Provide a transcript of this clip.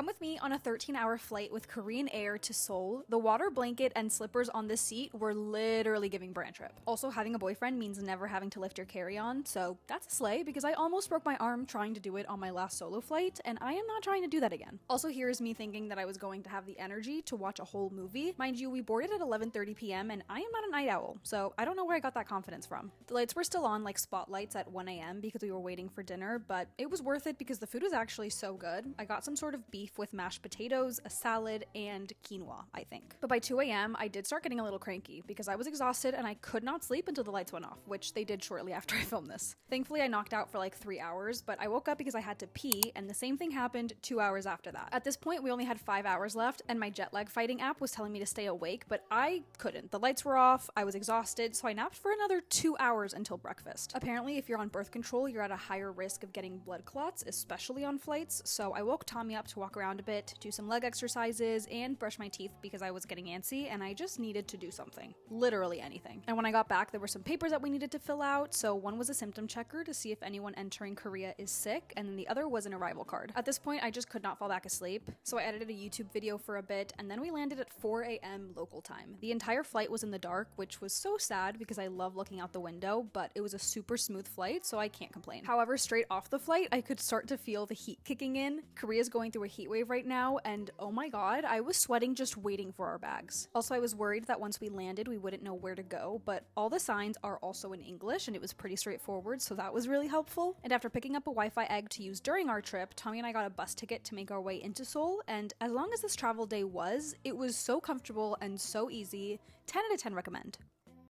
Come with me on a 13-hour flight with Korean Air to Seoul. The water blanket and slippers on this seat were literally giving brand trip. Also, having a boyfriend means never having to lift your carry-on, so that's a slay because I almost broke my arm trying to do it on my last solo flight, and I am not trying to do that again. Also, here's me thinking that I was going to have the energy to watch a whole movie. Mind you, we boarded at 11:30 p.m. and I am not a night owl, so I don't know where I got that confidence from. The lights were still on like spotlights at 1 a.m. because we were waiting for dinner, but it was worth it because the food was actually so good. I got some sort of beef with mashed potatoes, a salad, and quinoa, I think. But by 2 a.m., I did start getting a little cranky because I was exhausted and I could not sleep until the lights went off, which they did shortly after I filmed this. Thankfully, I knocked out for like 3 hours, but I woke up because I had to pee, and the same thing happened 2 hours after that. At this point, we only had 5 hours left, and my jet lag fighting app was telling me to stay awake, but I couldn't. The lights were off, I was exhausted, so I napped for another 2 hours until breakfast. Apparently, if you're on birth control, you're at a higher risk of getting blood clots, especially on flights, so I woke Tommy up to walk around a bit, do some leg exercises, and brush my teeth because I was getting antsy and I just needed to do something. Literally anything. And when I got back, there were some papers that we needed to fill out, so one was a symptom checker to see if anyone entering Korea is sick, and then the other was an arrival card. At this point, I just could not fall back asleep, so I edited a YouTube video for a bit, and then we landed at 4 a.m. local time. The entire flight was in the dark, which was so sad because I love looking out the window, but it was a super smooth flight, so I can't complain. However, straight off the flight, I could start to feel the heat kicking in. Korea's going through a heat wave right now, and oh my god, I was sweating just waiting for our bags. Also, I was worried that once we landed, we wouldn't know where to go, but all the signs are also in English, and it was pretty straightforward, so that was really helpful. And after picking up a Wi-Fi egg to use during our trip, Tommy and I got a bus ticket to make our way into Seoul, and as long as this travel day was, it was so comfortable and so easy. 10 out of 10 recommend.